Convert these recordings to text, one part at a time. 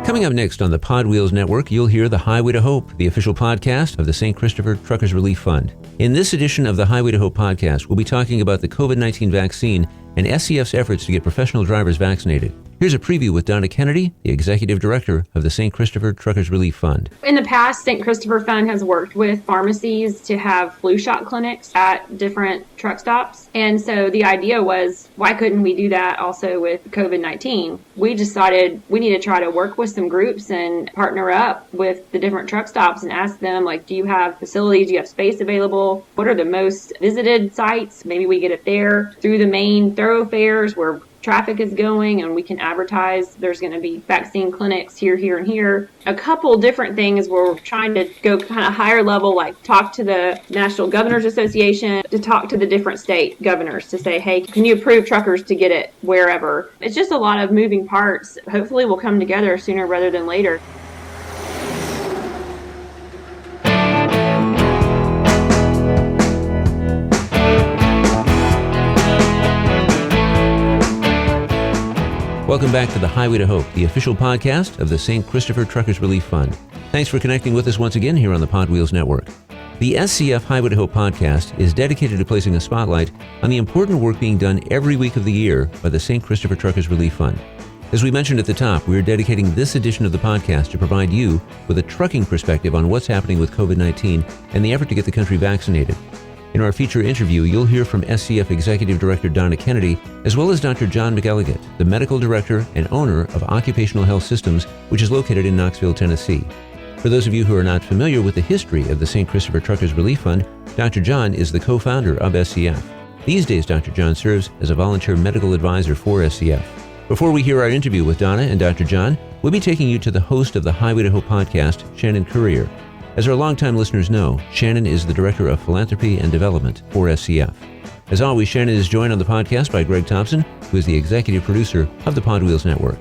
Coming up next on the Pod Wheels Network, you'll hear The Highway to Hope, the official podcast of the St. Christopher Truckers Relief Fund. In this edition of the Highway to Hope podcast, we'll be talking about the COVID-19 vaccine and SCF's efforts to get professional drivers vaccinated. Here's a preview with Donna Kennedy, the Executive Director of the St. Christopher Truckers Relief Fund. In the past, St. Christopher Fund has worked with pharmacies to have flu shot clinics at different truck stops. And so the idea was, why couldn't we do that also with COVID-19? We decided we need to try to work with some groups and partner up with the different truck stops and ask them, like, do you have facilities? Do you have space available? What are the most visited sites? Maybe we get it there through the main thoroughfares where traffic is going, and we can advertise there's going to be vaccine clinics here, here, and here. A couple different things where we're trying to go kind of higher level, like talk to the National Governors Association, to talk to the different state governors to say, hey, can you approve truckers to get it wherever? It's just a lot of moving parts. Hopefully we'll come together sooner rather than later. Welcome back to the Highway to Hope, the official podcast of the St. Christopher Truckers Relief Fund. Thanks for connecting with us once again here on the Pod Wheels Network. The SCF Highway to Hope podcast is dedicated to placing a spotlight on the important work being done every week of the year by the St. Christopher Truckers Relief Fund. As we mentioned at the top, we are dedicating this edition of the podcast to provide you with a trucking perspective on what's happening with COVID-19 and the effort to get the country vaccinated. In our feature interview, you'll hear from SCF Executive Director Donna Kennedy, as well as Dr. John McElligott, the Medical Director and owner of Occupational Health Systems, which is located in Knoxville, Tennessee. For those of you who are not familiar with the history of the St. Christopher Truckers Relief Fund, Dr. John is the co-founder of SCF. These days, Dr. John serves as a volunteer medical advisor for SCF. Before we hear our interview with Donna and Dr. John, we'll be taking you to the host of the Highway to Hope podcast, Shannon Currier. As our longtime listeners know, Shannon is the Director of Philanthropy and Development for SCF. As always, Shannon is joined on the podcast by Greg Thompson, who is the Executive Producer of the Pod Wheels Network.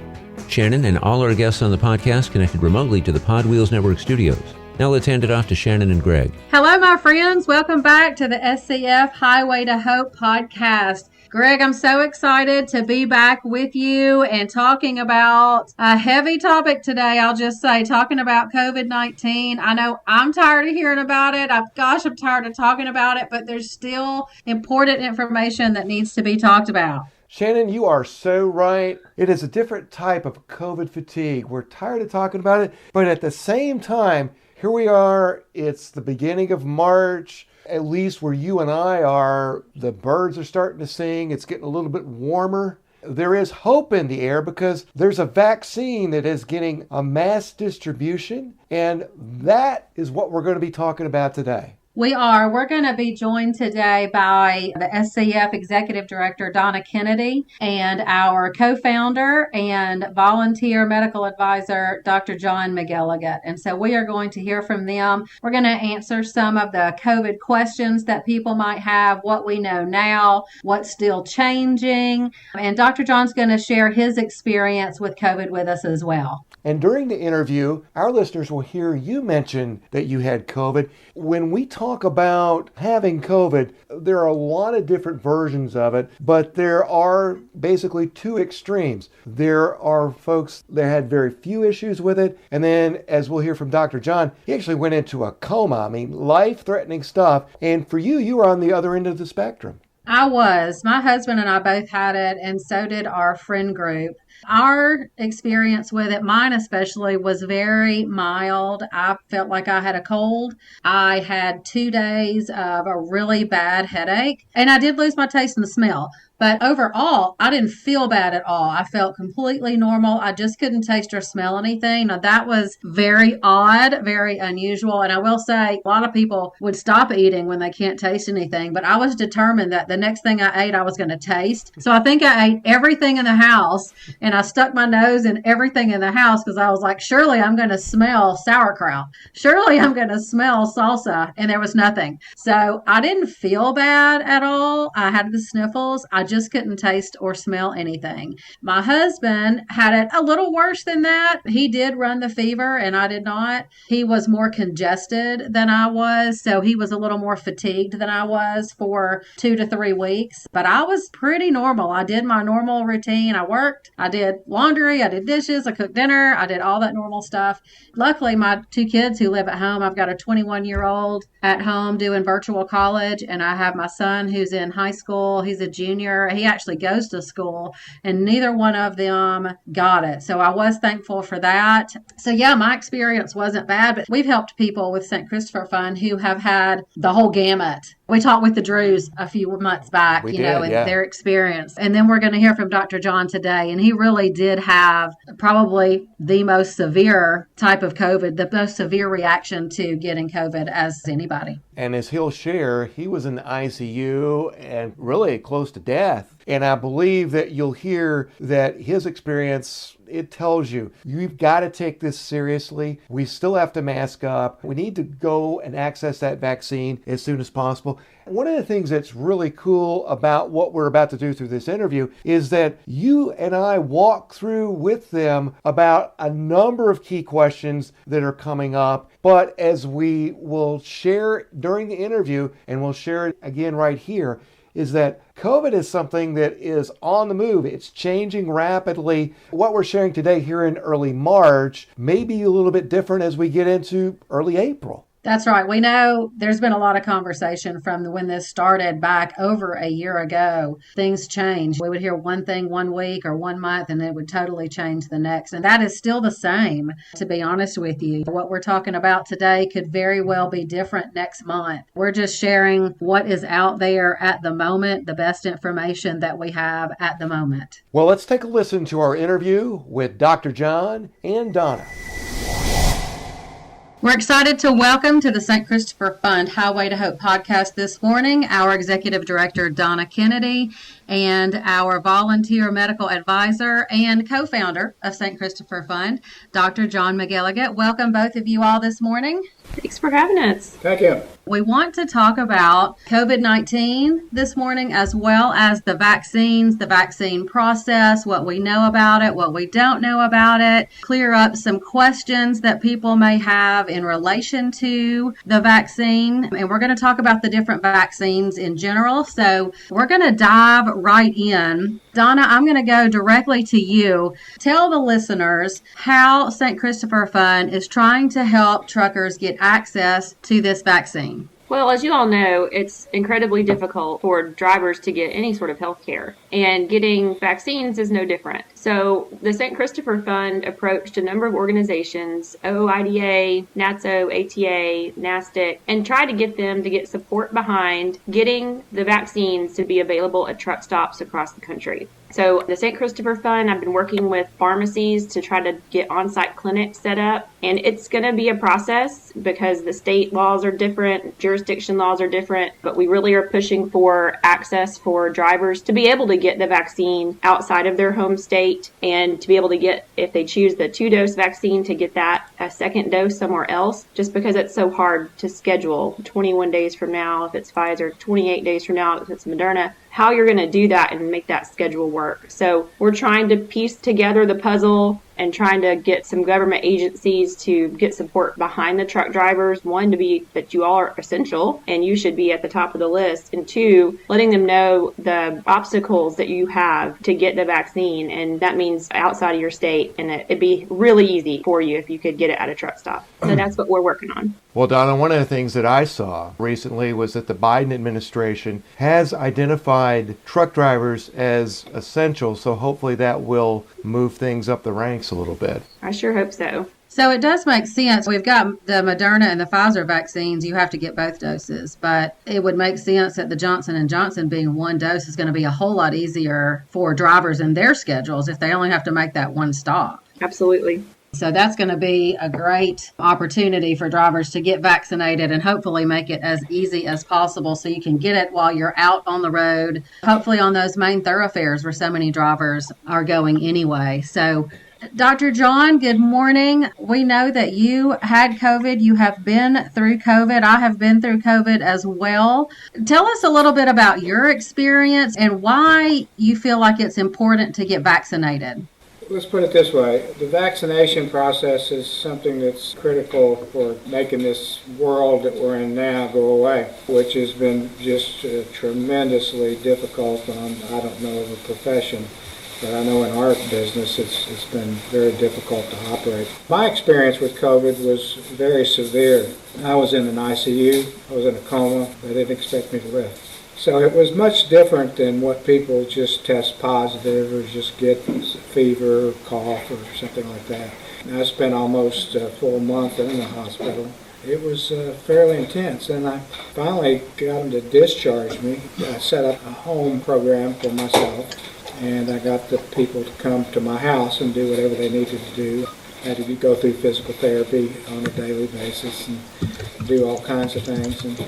Shannon and all our guests on the podcast connected remotely to the Pod Wheels Network studios. Now let's hand it off to Shannon and Greg. Hello, my friends. Welcome back to the SCF Highway to Hope podcast. Greg, I'm so excited to be back with you and talking about a heavy topic today. I'll just say, talking about COVID-19. I know I'm tired of hearing about it. I'm tired of talking about it, but there's still important information that needs to be talked about. Shannon, you are so right. It is a different type of COVID fatigue. We're tired of talking about it, but at the same time, here we are. It's the beginning of March. At least where you and I are, the birds are starting to sing. It's getting a little bit warmer. There is hope in the air because there's a vaccine that is getting a mass distribution, and that is what we're going to be talking about today. We're going to be joined today by the SCF Executive Director, Donna Kennedy, and our co-founder and volunteer medical advisor, Dr. John McElligott. And so we are going to hear from them. We're going to answer some of the COVID questions that people might have, what we know now, what's still changing. And Dr. John's going to share his experience with COVID with us as well. And during the interview, our listeners will hear you mention that you had COVID. When we talk about having COVID, there are a lot of different versions of it, but there are basically two extremes. There are folks that had very few issues with it, and then, as we'll hear from Dr. John, he actually went into a coma. I mean, life-threatening stuff. And for you, you were on the other end of the spectrum. I was. My husband and I both had it, and so did our friend group. Our experience with it, mine especially, was very mild. I felt like I had a cold. I had 2 days of a really bad headache, and I did lose my taste and smell. But overall, I didn't feel bad at all. I felt completely normal. I just couldn't taste or smell anything. Now, that was very odd, very unusual. And I will say, a lot of people would stop eating when they can't taste anything. But I was determined that the next thing I ate, I was going to taste. So I think I ate everything in the house, and I stuck my nose in everything in the house because I was like, surely I'm going to smell sauerkraut. Surely I'm going to smell salsa. And there was nothing. So I didn't feel bad at all. I had the sniffles. I just couldn't taste or smell anything. My husband had it a little worse than that. He did run the fever and I did not. He was more congested than I was, so he was a little more fatigued than I was for 2 to 3 weeks. But I was pretty normal. I did my normal routine. I worked, I did laundry, I did dishes, I cooked dinner, I did all that normal stuff. Luckily, my 2 kids who live at home, I've got a 21-year-old at home doing virtual college, and I have my son who's in high school. He's a junior. He actually goes to school, and neither one of them got it. So I was thankful for that. So yeah, my experience wasn't bad, but we've helped people with St. Christopher Fund who have had the whole gamut. We talked with the Drews a few months back, and their experience. And then we're going to hear from Dr. John today. And he really did have probably the most severe type of COVID, the most severe reaction to getting COVID as anybody. And as he'll share, he was in the ICU and really close to death. And I believe that you'll hear that his experience, it tells you, you've got to take this seriously. We still have to mask up. We need to go and access that vaccine as soon as possible. One of the things that's really cool about what we're about to do through this interview is that you and I walk through with them about a number of key questions that are coming up. But as we will share during the interview, and we'll share it again right here, is that COVID is something that is on the move. It's changing rapidly. What we're sharing today here in early March may be a little bit different as we get into early April. That's right. We know there's been a lot of conversation from when this started back over a year ago. Things change. We would hear one thing one week or 1 month, and it would totally change the next. And that is still the same, to be honest with you. What we're talking about today could very well be different next month. We're just sharing what is out there at the moment, the best information that we have at the moment. Well, let's take a listen to our interview with Dr. John and Donna. We're excited to welcome to the St. Christopher Fund Highway to Hope podcast this morning our Executive Director, Donna Kennedy, and our volunteer medical advisor and co-founder of St. Christopher Fund, Dr. John McElligott. Welcome both of you all this morning. Thanks for having us. Thank you. We want to talk about COVID-19 this morning, as well as the vaccines, the vaccine process, what we know about it, what we don't know about it, clear up some questions that people may have in relation to the vaccine. And we're going to talk about the different vaccines in general. So we're going to dive right in. Donna, I'm going to go directly to you. Tell the listeners how St. Christopher Fund is trying to help truckers get access to this vaccine. Well, as you all know, it's incredibly difficult for drivers to get any sort of health care, and getting vaccines is no different. So the St. Christopher Fund approached a number of organizations, OIDA, NATSO, ATA, NASTIC, and tried to get them to get support behind getting the vaccines to be available at truck stops across the country. So the St. Christopher Fund, I've been working with pharmacies to try to get on-site clinics set up. And it's going to be a process because the state laws are different, jurisdiction laws are different, but we really are pushing for access for drivers to be able to get the vaccine outside of their home state and to be able to get, if they choose the 2-dose vaccine, to get that a second dose somewhere else, just because it's so hard to schedule 21 days from now if it's Pfizer, 28 days from now if it's Moderna, how you're going to do that and make that schedule work. So we're trying to piece together the puzzle and trying to get some government agencies to get support behind the truck drivers. One, to be that you all are essential and you should be at the top of the list. And two, letting them know the obstacles that you have to get the vaccine. And that means outside of your state. And it'd be really easy for you if you could get it at a truck stop. So that's what we're working on. Well, Donna, one of the things that I saw recently was that the Biden administration has identified truck drivers as essential. So hopefully that will move things up the ranks a little bit. I sure hope so. So it does make sense. We've got the Moderna and the Pfizer vaccines. You have to get both doses, but it would make sense that the Johnson & Johnson being 1 dose is going to be a whole lot easier for drivers in their schedules if they only have to make that one stop. Absolutely. So that's going to be a great opportunity for drivers to get vaccinated and hopefully make it as easy as possible so you can get it while you're out on the road, hopefully on those main thoroughfares where so many drivers are going anyway. So Dr. John, good morning. We know that you had COVID. You have been through COVID. I have been through COVID as well. Tell us a little bit about your experience and why you feel like it's important to get vaccinated. Let's put it this way. The vaccination process is something that's critical for making this world that we're in now go away, which has been just tremendously difficult on, I don't know of a profession, but I know in our business it's been very difficult to operate. My experience with COVID was very severe. I was in an ICU, I was in a coma, they didn't expect me to live. So it was much different than what people just test positive or just get fever or cough or something like that. And I spent almost a full month in the hospital. It was fairly intense, and I finally got them to discharge me. I set up a home program for myself, and I got the people to come to my house and do whatever they needed to do. I had to go through physical therapy on a daily basis and do all kinds of things. And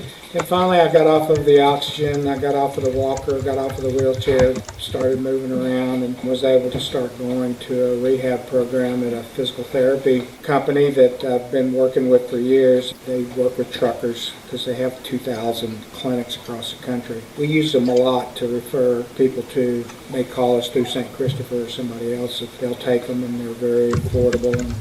finally I got off of the oxygen, I got off of the walker, got off of the wheelchair, started moving around and was able to start going to a rehab program at a physical therapy company that I've been working with for years. They work with truckers because they have 2,000 clinics across the country. We use them a lot to refer people to. They call us through St. Christopher or somebody else if they'll take them, and they're very affordable. And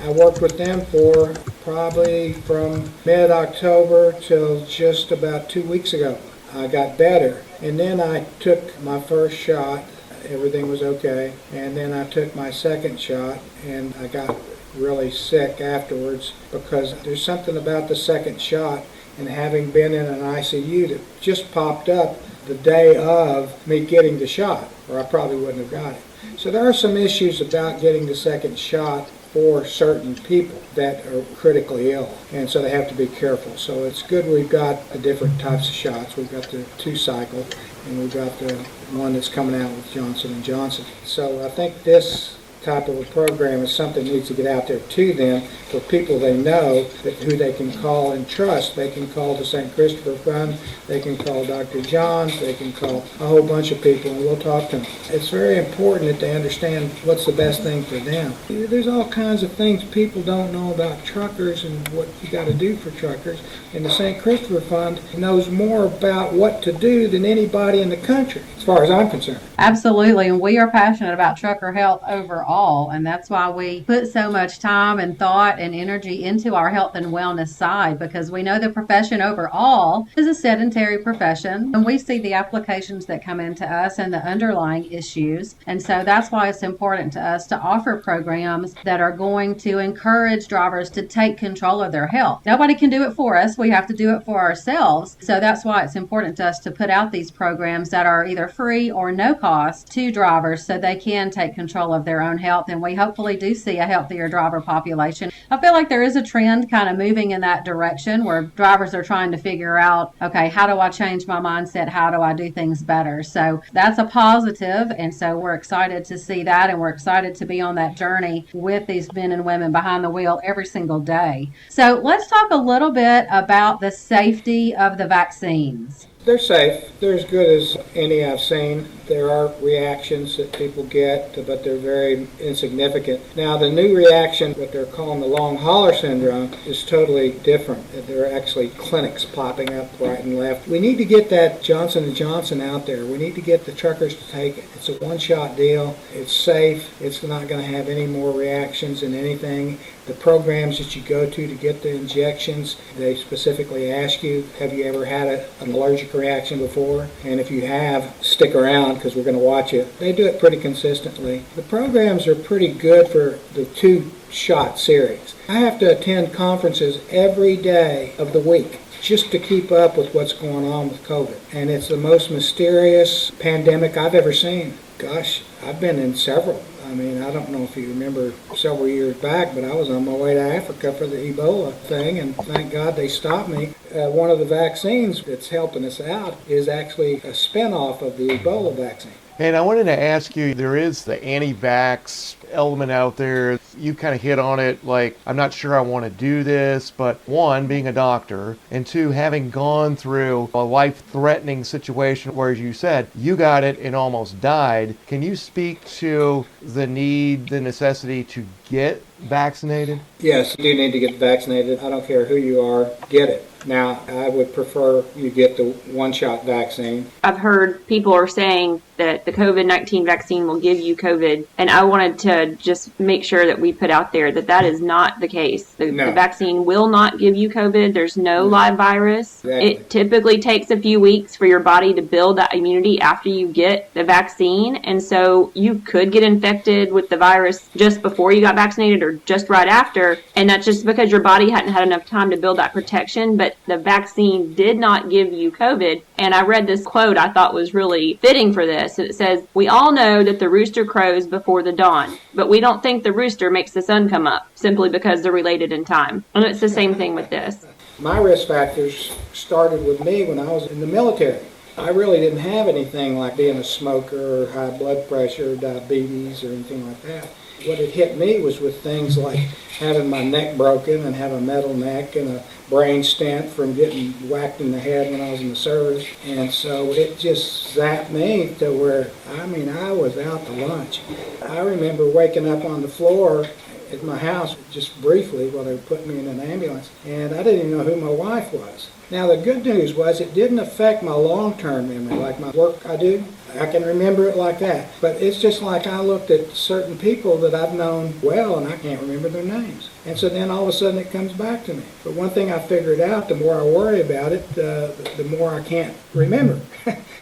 I worked with them for probably from mid-October till just about 2 weeks ago. I got better, and then I took my first shot. Everything was okay, and then I took my second shot, and I got really sick afterwards because there's something about the second shot, and having been in an ICU that just popped up the day of me getting the shot, or I probably wouldn't have got it. So there are some issues about getting the second shot for certain people that are critically ill, and so they have to be careful. So it's good we've got the different types of shots. We've got the 2-cycle, and we've got the one that's coming out with Johnson & Johnson. So I think this type of a program is something that needs to get out there to them for people they know that who they can call and trust. They can call the St. Christopher Fund, they can call Dr. Johns, they can call a whole bunch of people, and we'll talk to them. It's very important that they understand what's the best thing for them. There's all kinds of things people don't know about truckers and what you got to do for truckers, and the St. Christopher Fund knows more about what to do than anybody in the country, as far as I'm concerned. Absolutely, and we are passionate about trucker health overall, and that's why we put so much time and thought and energy into our health and wellness side, because we know the profession overall is a sedentary profession, and we see the applications that come into us and the underlying issues, and so that's why it's important to us to offer programs that are going to encourage drivers to take control of their health. Nobody can do it for us. We have to do it for ourselves, so that's why it's important to us to put out these programs that are either free or no cost to drivers so they can take control of their own health, and we hopefully do see a healthier driver population. I feel like there is a trend kind of moving in that direction where drivers are trying to figure out, okay, how do I change my mindset? How do I do things better? So that's a positive, and so we're excited to see that, and we're excited to be on that journey with these men and women behind the wheel every single day. So let's talk a little bit about the safety of the vaccines. They're safe. They're as good as any I've seen. There are reactions that people get, but they're very insignificant. Now, the new reaction, what they're calling the long hauler syndrome, is totally different. There are actually clinics popping up right and left. We need to get that Johnson & Johnson out there. We need to get the truckers to take it. It's a one-shot deal. It's safe. It's not going to have any more reactions than anything. The programs that you go to get the injections, they specifically ask you, have you ever had an allergic reaction before? And if you have, stick around because we're going to watch it. They do it pretty consistently. The programs are pretty good for the 2-shot series. I have to attend conferences every day of the week just to keep up with what's going on with COVID. And it's the most mysterious pandemic I've ever seen. Gosh, I've been in several. I mean, I don't know if you remember several years back, but I was on my way to Africa for the Ebola thing, and thank God they stopped me. One of the vaccines that's helping us out is actually a spinoff of the Ebola vaccine. And I wanted to ask you, there is the anti-vax element out there. You kind of hit on it, like, I'm not sure I want to do this, but one, being a doctor, and two, having gone through a life-threatening situation where, as you said, you got it and almost died. Can you speak to the need, the necessity to get vaccinated? Yes, you do need to get vaccinated. I don't care who you are, get it. Now, I would prefer you get the one-shot vaccine. I've heard people are saying that the COVID-19 vaccine will give you COVID, and I wanted to just make sure that we put out there that that is not the case. The vaccine will not give you COVID. There's no live virus. Exactly. It typically takes a few weeks for your body to build that immunity after you get the vaccine, and so you could get infected with the virus just before you got vaccinated or just right after, and that's just because your body hadn't had enough time to build that protection. But the vaccine did not give you COVID. And I read this quote I thought was really fitting for this. It says, "We all know that the rooster crows before the dawn, but we don't think the rooster makes the sun come up simply because they're related in time." And it's the same thing with this. My risk factors started with me when I was in the military. I really didn't have anything like being a smoker or high blood pressure, diabetes, or anything like that. What had hit me was with things like having my neck broken and have a metal neck and a brain stent from getting whacked in the head when I was in the service. And so it just zapped me to where, I was out to lunch. I remember waking up on the floor at my house just briefly while they were putting me in an ambulance, and I didn't even know who my wife was. Now, the good news was it didn't affect my long-term memory, like my work I do. I can remember it like that. But it's just like I looked at certain people that I've known well, and I can't remember their names. And so then all of a sudden it comes back to me. But one thing I figured out, the more I worry about it, the more I can't remember.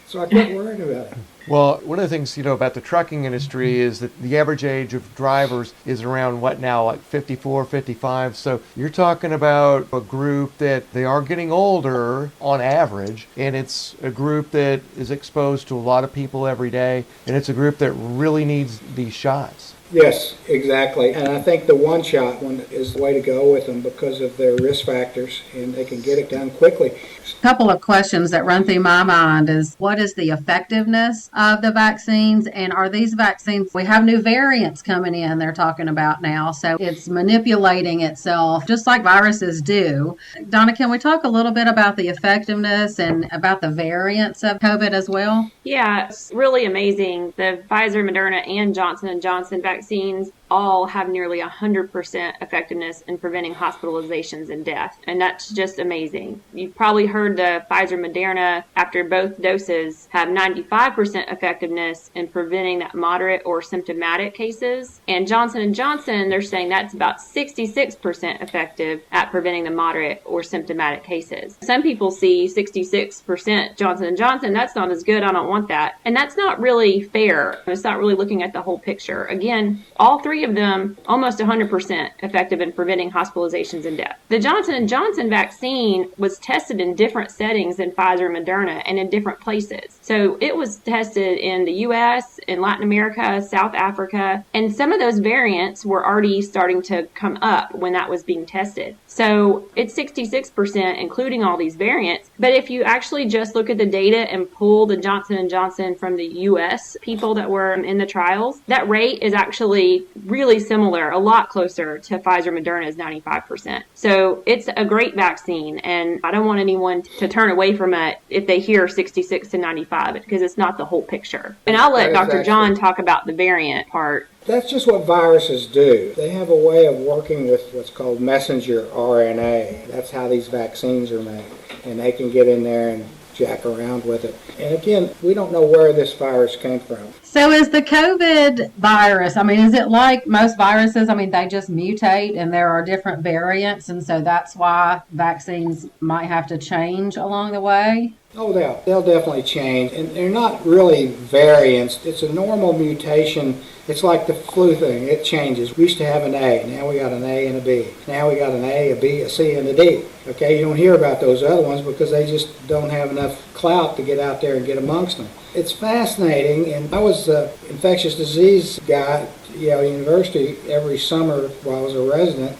So I quit worrying about it. Well, one of the things, about the trucking industry is that the average age of drivers is around, what now, like 54, 55. So you're talking about a group that they are getting older on average, and it's a group that is exposed to a lot of people every day, and it's a group that really needs these shots. Yes, exactly. And I think the one-shot one is the way to go with them because of their risk factors, and they can get it done quickly. A couple of questions that run through my mind is, what is the effectiveness of the vaccines? And are these vaccines, we have new variants coming in they're talking about now, so it's manipulating itself just like viruses do. Donna, can we talk a little bit about the effectiveness and about the variants of COVID as well? Yeah, it's really amazing. The Pfizer, Moderna, and Johnson & Johnson vaccines all have nearly 100% effectiveness in preventing hospitalizations and death. And that's just amazing. You've probably heard the Pfizer, Moderna, after both doses, have 95% effectiveness in preventing that moderate or symptomatic cases. And Johnson & Johnson, they're saying that's about 66% effective at preventing the moderate or symptomatic cases. Some people see 66% Johnson & Johnson, that's not as good, I don't want that. And that's not really fair. It's not really looking at the whole picture. Again, all three of them almost 100% effective in preventing hospitalizations and death. The Johnson & Johnson vaccine was tested in different settings than Pfizer and Moderna and in different places. So it was tested in the U.S., in Latin America, South Africa, and some of those variants were already starting to come up when that was being tested. So it's 66%, including all these variants. But if you actually just look at the data and pull the Johnson & Johnson from the U.S. people that were in the trials, that rate is actually really similar, a lot closer to Pfizer Moderna's 95%. So it's a great vaccine, and I don't want anyone to turn away from it if they hear 66 to 95, because it's not the whole picture. And I'll let Dr. John talk about the variant part. That's just what viruses do. They have a way of working with what's called messenger RNA. That's how these vaccines are made. And they can get in there and jack around with it. And again, we don't know where this virus came from. So is the COVID virus, is it like most viruses? They just mutate and there are different variants, and so that's why vaccines might have to change along the way? Oh, they'll definitely change. And they're not really variants. It's a normal mutation. It's like the flu thing. It changes. We used to have an A. Now we got an A and a B. Now we got an A, a B, a C, and a D. Okay, you don't hear about those other ones because they just don't have enough clout to get out there and get amongst them. It's fascinating, and I was an infectious disease guy at Yale University every summer while I was a resident.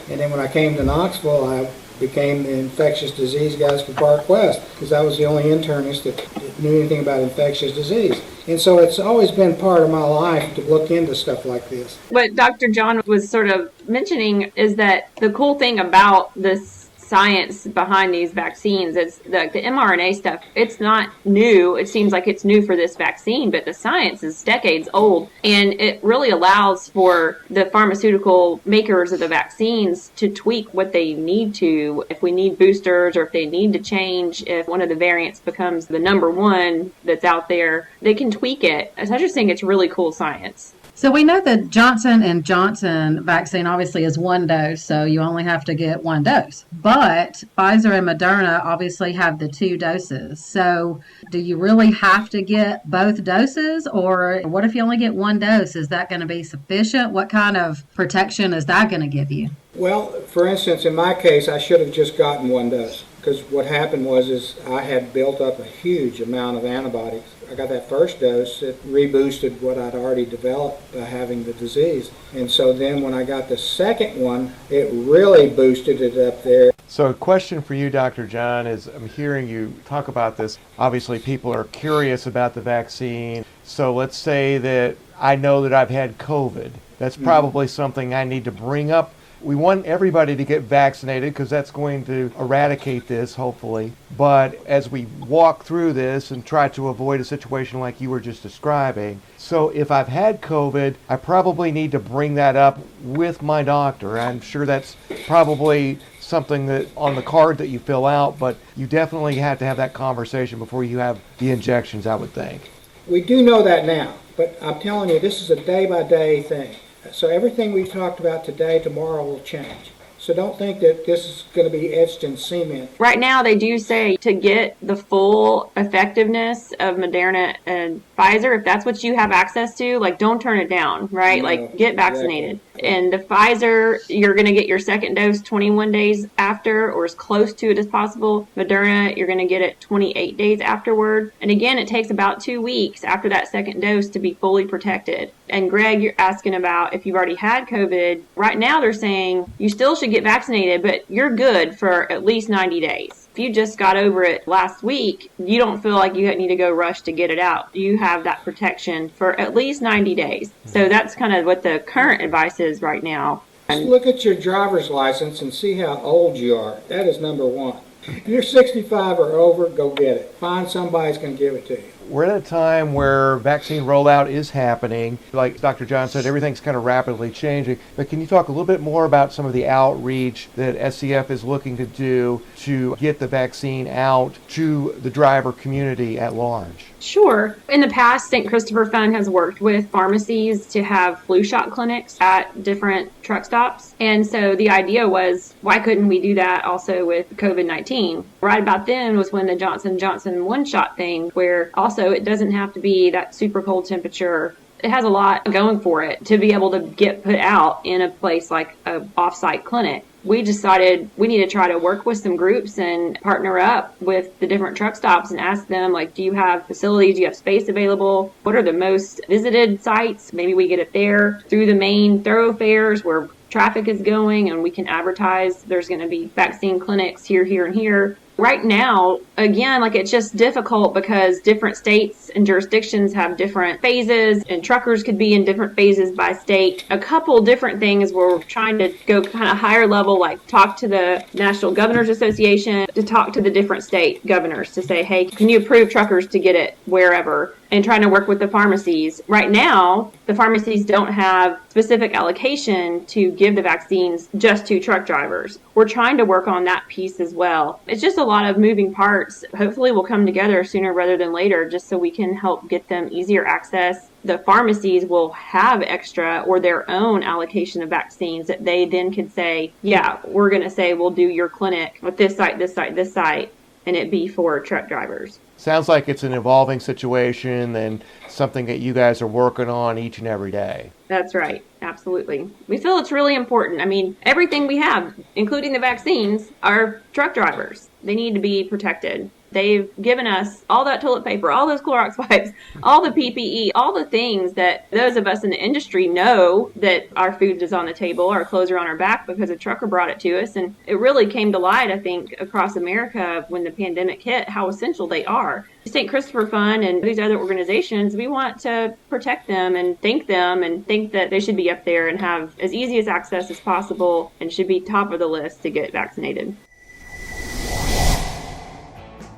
And then when I came to Knoxville, I became the infectious disease guys for Park West because I was the only internist that knew anything about infectious disease. And so it's always been part of my life to look into stuff like this. What Dr. John was sort of mentioning is that the cool thing about this science behind these vaccines is the mRNA stuff. It's not new. It seems like it's new for this vaccine, but the science is decades old, and it really allows for the pharmaceutical makers of the vaccines to tweak what they need to. If we need boosters or if they need to change, if one of the variants becomes the number one that's out there, they can tweak it. I just think it's really cool science. So we know that Johnson & Johnson vaccine obviously is one dose, so you only have to get one dose. But Pfizer and Moderna obviously have the 2 doses. So do you really have to get both doses, or what if you only get one dose? Is that going to be sufficient? What kind of protection is that going to give you? Well, for instance, in my case, I should have just gotten one dose, because what happened was I had built up a huge amount of antibodies. I got that first dose, it reboosted what I'd already developed by having the disease. And so then when I got the second one, it really boosted it up there. So a question for you, Dr. John, is I'm hearing you talk about this. Obviously, people are curious about the vaccine. So let's say that I know that I've had COVID. That's probably something I need to bring up. We want everybody to get vaccinated because that's going to eradicate this, hopefully. But as we walk through this and try to avoid a situation like you were just describing, so if I've had COVID, I probably need to bring that up with my doctor. I'm sure that's probably something that on the card that you fill out, but you definitely have to have that conversation before you have the injections, I would think. We do know that now, but I'm telling you, this is a day-by-day thing. So everything we've talked about today, tomorrow will change. So don't think that this is going to be etched in cement. Right now, they do say to get the full effectiveness of Moderna and Pfizer, if that's what you have access to, like, don't turn it down, right? No, like, get vaccinated. exactly. And the Pfizer, you're going to get your second dose 21 days after, or as close to it as possible. Moderna, you're going to get it 28 days afterward. And again, it takes about 2 weeks after that second dose to be fully protected. And Greg, you're asking about if you've already had COVID. Right now, they're saying you still should get vaccinated, but you're good for at least 90 days. If you just got over it last week, you don't feel like you need to go rush to get it out. You have that protection for at least 90 days. So that's kind of what the current advice is right now. Just look at your driver's license and see how old you are. That is number one. If you're 65 or over, go get it. Find somebody who's going to give it to you. We're at a time where vaccine rollout is happening. Like Dr. John said, everything's kind of rapidly changing. But can you talk a little bit more about some of the outreach that SCF is looking to do to get the vaccine out to the driver community at large? Sure. In the past, St. Christopher Fund has worked with pharmacies to have flu shot clinics at different truck stops. And so the idea was, why couldn't we do that also with COVID-19? Right about then was when the Johnson & Johnson one-shot thing, where also it doesn't have to be that super cold temperature. It has a lot going for it to be able to get put out in a place like an off-site clinic. We decided we need to try to work with some groups and partner up with the different truck stops and ask them, like, do you have facilities? Do you have space available? What are the most visited sites? Maybe we get it there through the main thoroughfares where traffic is going, and we can advertise there's going to be vaccine clinics here, here, and here. Right now, again, like, it's just difficult because different states and jurisdictions have different phases, and truckers could be in different phases by state. A couple different things where we're trying to go kind of higher level, like talk to the National Governors Association, to talk to the different state governors to say, hey, can you approve truckers to get it wherever? And trying to work with the pharmacies. Right now, the pharmacies don't have specific allocation to give the vaccines just to truck drivers. We're trying to work on that piece as well. It's just a lot of moving parts. Hopefully we'll come together sooner rather than later, just so we can help get them easier access. The pharmacies will have extra or their own allocation of vaccines that they then could say, yeah, we're going to say we'll do your clinic with this site, this site, this site, and it be for truck drivers. Sounds like it's an evolving situation and something that you guys are working on each and every day. That's right. Absolutely. We feel it's really important. I mean, everything we have, including the vaccines, are truck drivers. They need to be protected. They've given us all that toilet paper, all those Clorox wipes, all the PPE, all the things that those of us in the industry know that our food is on the table, our clothes are on our back because a trucker brought it to us. And it really came to light, I think, across America when the pandemic hit, how essential they are. St. Christopher Fund and these other organizations, we want to protect them and think that they should be up there and have as easy as access as possible and should be top of the list to get vaccinated.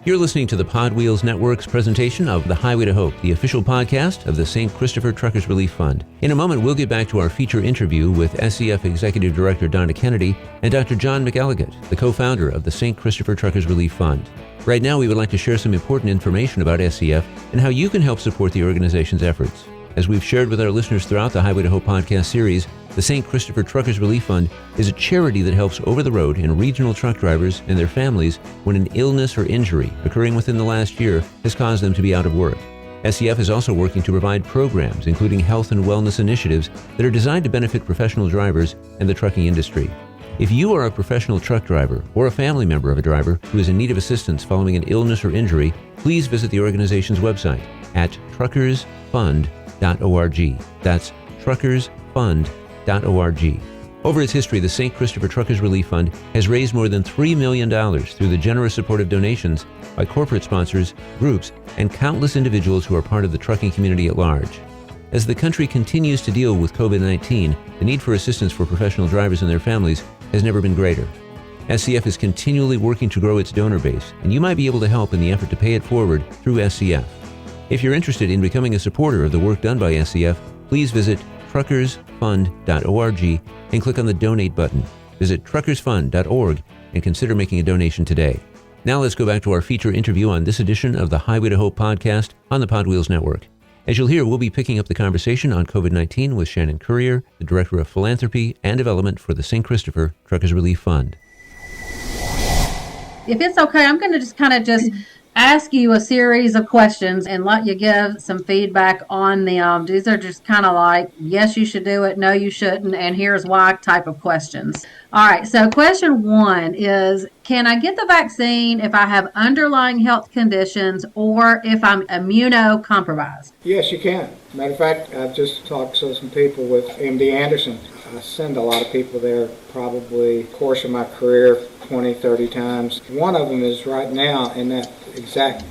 You're listening to the Pod Wheels Network's presentation of The Highway to Hope, the official podcast of the St. Christopher Truckers Relief Fund. In a moment, we'll get back to our feature interview with SCF Executive Director Donna Kennedy and Dr. John McElligott, the co-founder of the St. Christopher Truckers Relief Fund. Right now, we would like to share some important information about SCF and how you can help support the organization's efforts. As we've shared with our listeners throughout the Highway to Hope podcast series, the St. Christopher Truckers Relief Fund is a charity that helps over-the-road and regional truck drivers and their families when an illness or injury occurring within the last year has caused them to be out of work. SCF is also working to provide programs, including health and wellness initiatives that are designed to benefit professional drivers and the trucking industry. If you are a professional truck driver or a family member of a driver who is in need of assistance following an illness or injury, please visit the organization's website at truckersfund.org. That's truckersfund.org. Over its history, the St. Christopher Truckers Relief Fund has raised more than $3 million through the generous support of donations by corporate sponsors, groups, and countless individuals who are part of the trucking community at large. As the country continues to deal with COVID-19, the need for assistance for professional drivers and their families has never been greater. SCF is continually working to grow its donor base, and you might be able to help in the effort to pay it forward through SCF. If you're interested in becoming a supporter of the work done by SCF, please visit truckersfund.org and click on the donate button. Visit truckersfund.org and consider making a donation today. Now let's go back to our feature interview on this edition of the Highway to Hope podcast on the Pod Wheels Network. As you'll hear, we'll be picking up the conversation on COVID-19 with Shannon Currier, the Director of Philanthropy and Development for the St. Christopher Truckers Relief Fund. If it's okay, I'm going to just ask you a series of questions and let you give some feedback on them. These are just kind of like, yes, you should do it, no, you shouldn't, and here's why type of questions. All right, so question one is, can I get the vaccine if I have underlying health conditions or if I'm immunocompromised? Yes, you can. Matter of fact, I've just talked to some people with MD Anderson. I send a lot of people there probably course of my career 20, 30 times. One of them is right now in that exact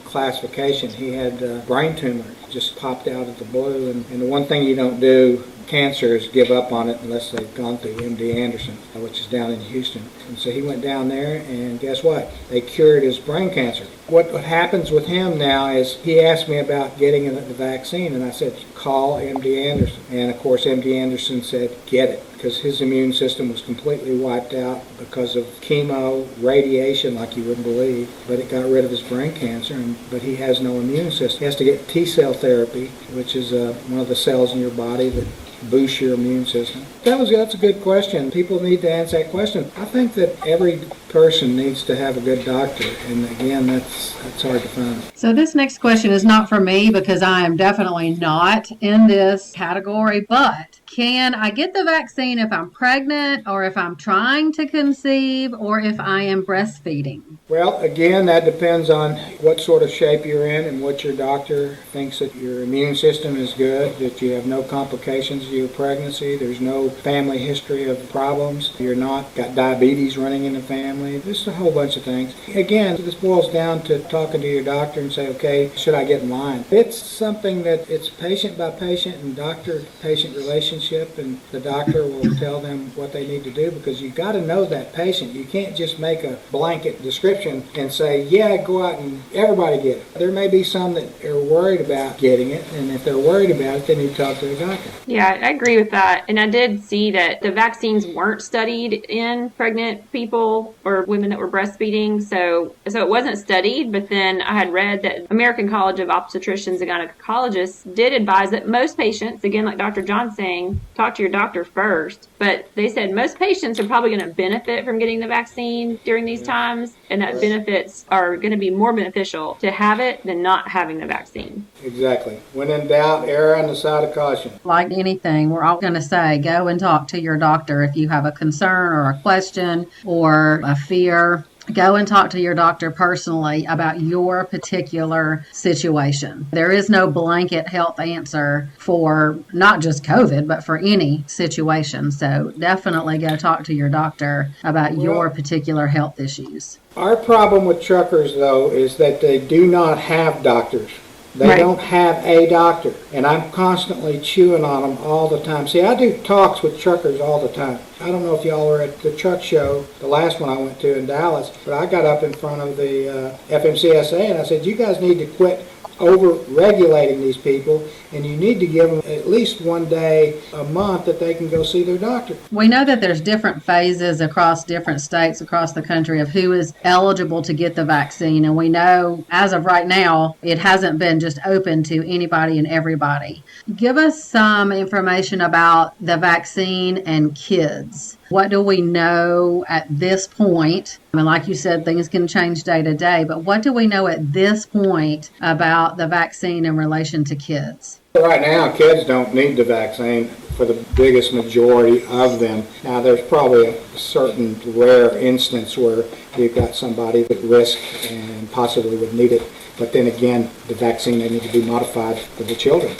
classification. He had a brain tumor, just popped out of the blue. And the one thing you don't do, cancer, is give up on it unless they've gone through MD Anderson, which is down in Houston. And so he went down there, and guess what? They cured his brain cancer. What happens with him now is he asked me about getting the vaccine, and I said, call MD Anderson. And of course, MD Anderson said, get it, because his immune system was completely wiped out because of chemo, radiation like you wouldn't believe, but it got rid of his brain cancer, but he has no immune system. He has to get T-cell therapy, which is one of the cells in your body that boost your immune system. That's a good question. People need to answer that question. I think that every person needs to have a good doctor, and again, that's hard to find. So this next question is not for me because I am definitely not in this category, but can I get the vaccine if I'm pregnant or if I'm trying to conceive or if I am breastfeeding? Well, again, that depends on what sort of shape you're in and what your doctor thinks, that your immune system is good, that you have no complications of your pregnancy, there's no family history of problems, you're not got diabetes running in the family, just a whole bunch of things. Again, this boils down to talking to your doctor and say, okay, should I get in line? It's something that it's patient by patient and doctor-patient relationship, and the doctor will tell them what they need to do, because you've got to know that patient. You can't just make a blanket description and say, yeah, go out and everybody get it. There may be some that are worried about getting it, and if they're worried about it, they need to talk to their doctor. Yeah, I agree with that. And I did see that the vaccines weren't studied in pregnant people or women that were breastfeeding. So it wasn't studied, but then I had read that American College of Obstetricians and Gynecologists did advise that most patients, again, like Dr. John's saying, talk to your doctor first. But they said most patients are probably going to benefit from getting the vaccine during these times, and that benefits are going to be more beneficial to have it than not having the vaccine. Exactly. When in doubt, err on the side of caution. Like anything, we're all going to say, go and talk to your doctor if you have a concern or a question or a fear. Go and talk to your doctor personally about your particular situation. There is no blanket health answer for not just COVID, but for any situation. So definitely go talk to your doctor about your particular health issues. Our problem with truckers, though, is that they do not have doctors. They don't have a doctor, and I'm constantly chewing on them all the time. See, I do talks with truckers all the time. I don't know if y'all were at the truck show, the last one I went to in Dallas, but I got up in front of the FMCSA and I said, you guys need to quit over-regulating these people, and you need to give them at least one day a month that they can go see their doctor. We know that there's different phases across different states across the country of who is eligible to get the vaccine, and we know as of right now it hasn't been just open to anybody and everybody. Give us some information about the vaccine and kids. What do we know at this point? I mean, like you said, things can change day to day, but what do we know at this point about the vaccine in relation to kids? Right now, kids don't need the vaccine for the biggest majority of them. Now, there's probably a certain rare instance where you've got somebody at risk and possibly would need it. But then again, the vaccine may need to be modified for the children.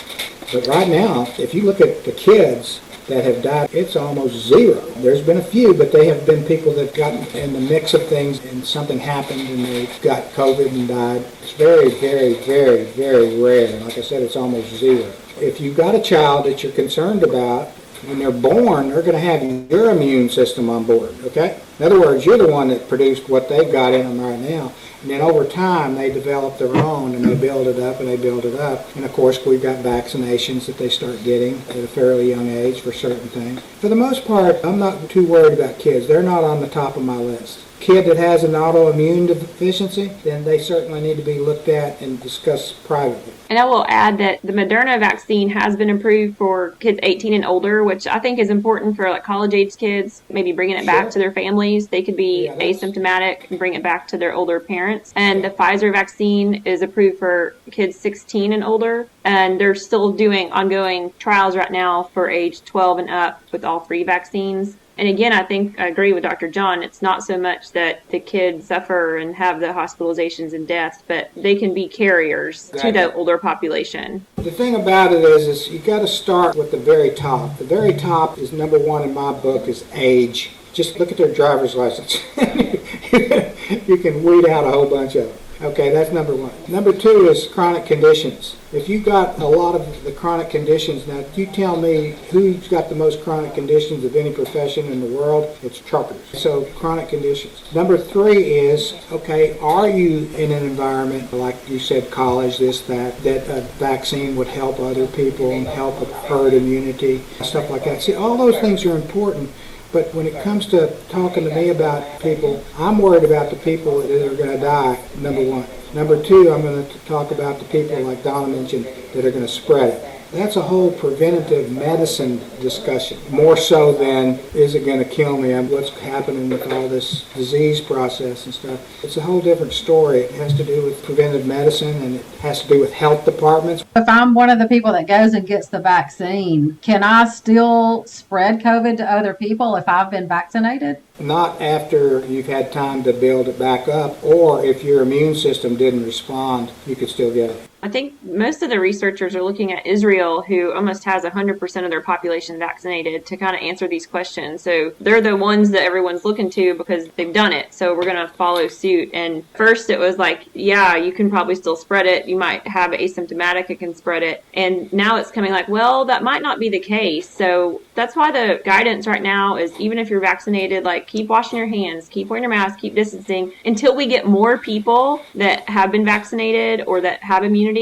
But right now, if you look at the kids that have died, it's almost zero. There's been a few, but they have been people that got in the mix of things and something happened and they got COVID and died. It's very, very, very, very rare. And like I said, it's almost zero. If you've got a child that you're concerned about, when they're born, they're going to have your immune system on board, okay? In other words, you're the one that produced what they've got in them right now. And then over time, they develop their own, and they build it up, and they build it up. And, of course, we've got vaccinations that they start getting at a fairly young age for certain things. For the most part, I'm not too worried about kids. They're not on the top of my list. Kid that has an autoimmune deficiency, then they certainly need to be looked at and discussed privately. And I will add that the Moderna vaccine has been approved for kids 18 and older, which I think is important for like college-age kids, maybe bringing it back to their families. They could be asymptomatic and bring it back to their older parents. And the Pfizer vaccine is approved for kids 16 and older. And they're still doing ongoing trials right now for age 12 and up with all three vaccines. And again, I think I agree with Dr. John. It's not so much that the kids suffer and have the hospitalizations and deaths, but they can be carriers to the older population. The thing about it is you got to start with the very top. The very top is number one in my book is age. Just look at their driver's license. You can weed out a whole bunch of them. Okay, that's number one. Number two is chronic conditions. If you've got a lot of the chronic conditions, now you tell me who's got the most chronic conditions of any profession in the world, it's truckers. So chronic conditions. Number three is, okay, are you in an environment, like you said, college, this, that a vaccine would help other people and help a herd immunity, stuff like that. See, all those things are important. But when it comes to talking to me about people, I'm worried about the people that are going to die, number one. Number two, I'm going to talk about the people, like Donna mentioned, that are going to spread it. That's a whole preventative medicine discussion, more so than is it going to kill me and what's happening with all this disease process and stuff. It's a whole different story. It has to do with preventive medicine and it has to do with health departments. If I'm one of the people that goes and gets the vaccine, can I still spread COVID to other people if I've been vaccinated? Not after you've had time to build it back up, or if your immune system didn't respond, you could still get it. I think most of the researchers are looking at Israel, who almost has 100% of their population vaccinated, to kind of answer these questions. So they're the ones that everyone's looking to because they've done it. So we're going to follow suit. And first it was like, yeah, you can probably still spread it. You might have asymptomatic, it can spread it. And now it's coming like, well, that might not be the case. So that's why the guidance right now is, even if you're vaccinated, like, keep washing your hands, keep wearing your mask, keep distancing until we get more people that have been vaccinated or that have immunity.